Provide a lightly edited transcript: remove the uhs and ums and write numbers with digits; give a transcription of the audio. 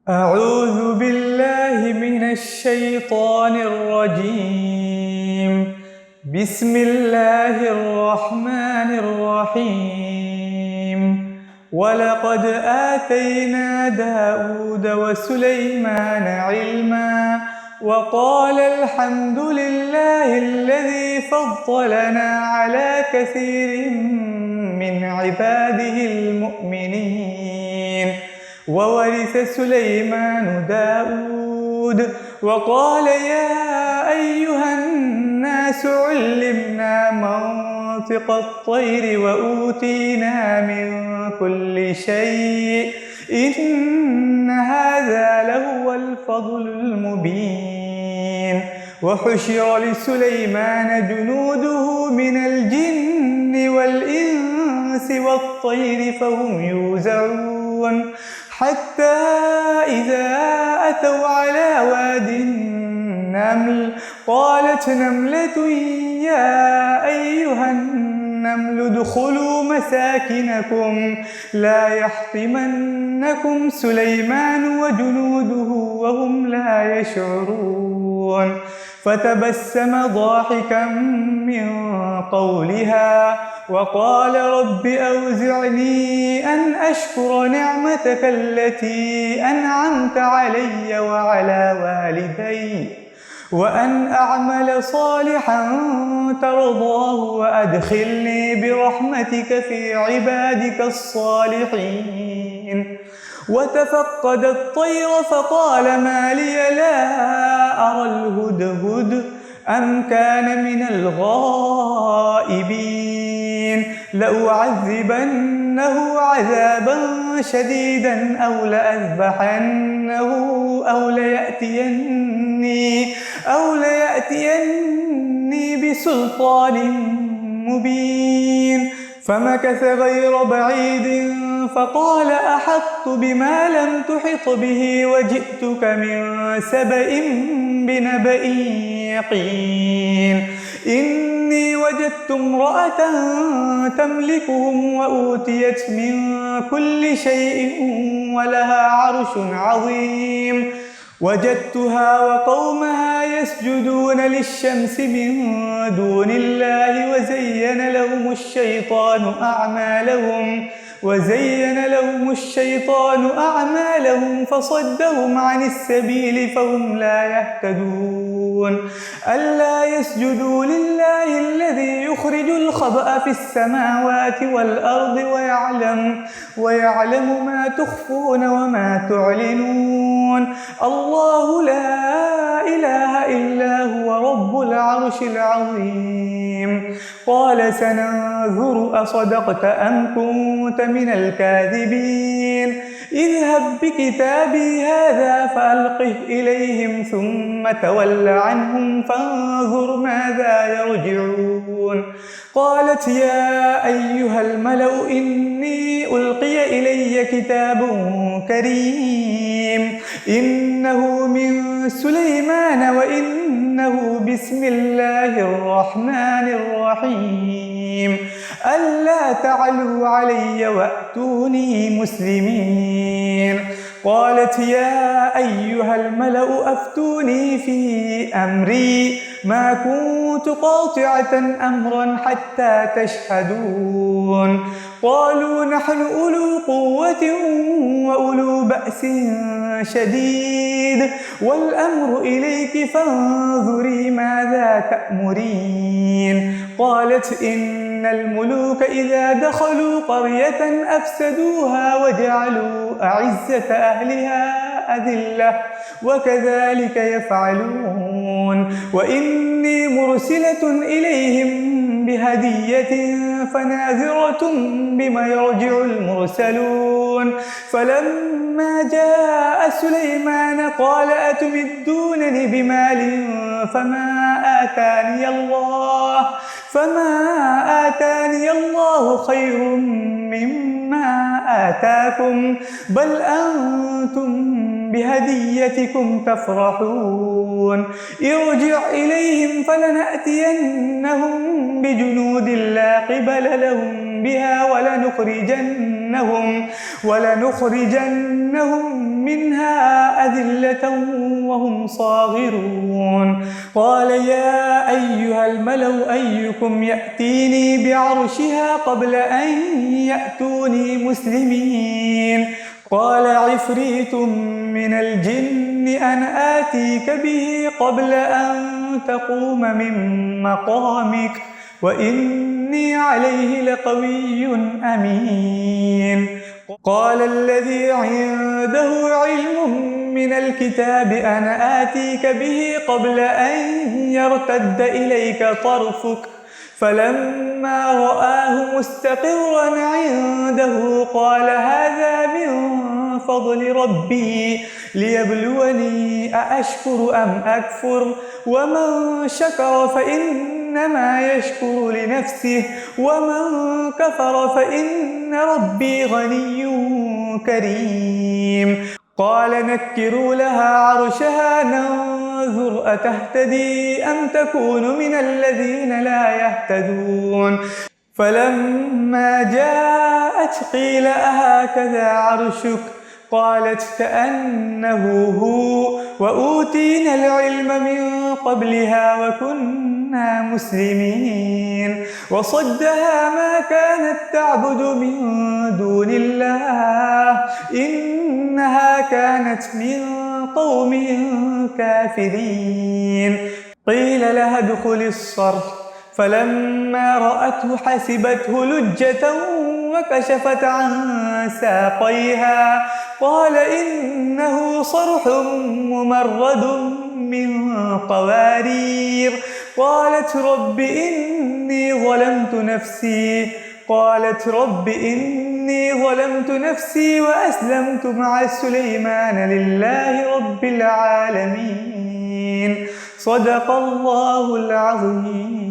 أعوذ بالله من الشيطان الرجيم. بسم الله الرحمن الرحيم. ولقد آتينا داود وسليمان علما وقال الحمد لله الذي فضلنا على كثير من عباده المؤمنين. وورث سليمان داود وقال يا أيها الناس علمنا منطق الطير وأوتينا من كل شيء إن هذا لهو الفضل المبين. وحشر لسليمان جنوده من الجن والإنس والطير فهم يوزعون حتى إذا أتوا على واد النمل قالت نملة يا أيها النمل ادخلوا مساكنكم لا يحطمنكم سليمان وجنوده وهم لا يشعرون. فتبسم ضاحكا من قولها وقال رب أوزعني أن أشكر نعمتك التي أنعمت علي وعلى والدي وأن أعمل صالحا ترضاه وأدخلني برحمتك في عبادك الصالحين. وتفقد الطير فقال ما لي لا أرى الهدهد أم كان من الغائبين لأعذبنه عذابا شديدا أو لأذبحنه أو ليأتيني بسلطان مبين. فمكث غير بعيد فقال أحطت بما لم تحط به وجئتك من سبأ بنبأ يقين. إني وجدت امرأة تملكهم وأوتيت من كل شيء ولها عرش عظيم. وجدتها وقومها يسجدون للشمس من دون الله وزين لهم الشيطان أعمالهم فصدهم عن السبيل فهم لا يهتدون. ألا يسجدوا لله الذي يخرج الخبأ في السماوات والأرض ويعلم ما تخفون وما تعلنون. الله لا إله إلا هو رب العرش العظيم. قال سننظر أصدقت أم كنت من الكاذبين. اذهب بكتابي هذا فألقه إليهم ثم تول عنهم فانظر ماذا يرجعون. قالت يا أيها الملأ إني ألقي إلي كتاب كريم إنه من سليمان وإنه بسم الله الرحمن الرحيم. ألا تعلوا علي وأتوني مسلمين. قالت يا أيها الملأ أفتوني في أمري ما كنت قاطعة أمرا حتى تشهدون. قالوا نحن أولو قوة وأولو بأس شديد والأمر إليك فانظري ماذا تأمرين. قالت إن الملوك إذا دخلوا قرية أفسدوها وجعلوا أعزة أهلها أذلة وكذلك يفعلون. وإني مرسلة إليهم بهدية فناذرة بما يرجع المرسلون. فلما جاء سليمان قال أتمدونني بمال فما آتاني الله خير مما آتاكم بل أنتم بهديتكم تفرحون. ارجع إليهم فلنأتينهم بجنود لا قبل لهم بها ولنخرجنهم منها أذلة وهم صاغرون قال يا أيها الملأ أيكم يأتيني بعرشها قبل أن يأتوني مسلمين قال عفريت من الجن أنا آتيك به قبل أن تقوم من مقامك وإني عليه لقوي أمين قال الذي عنده علم من الكتاب أنا آتيك به قبل أن يرتد إليك طرفك فلما رآه مستقرا عنده قال هذا من فضل ربي ليبلوني أأشكر أم أكفر ومن شكر فإنما يشكر لنفسه ومن كفر فإن ربي غني كريم قال نكروا لها عرشها ننظر أتهتدي أم تكون من الذين لا يهتدون فلما جاءت قيل أهكذا عرشك قالت كأنه هو وأوتينا العلم من قبلها وكنا مسلمين وصدها ما كانت تعبد من دون الله إنها كانت من قوم كافرين قيل لها ادخل الصرح فلما رأته حسبته لجة وكشفت عن ساقيها قال إنه صرح ممرد من قوارير قالت رب إني ظلمت نفسي وأسلمت مع سليمان لله رب العالمين صدق الله العظيم.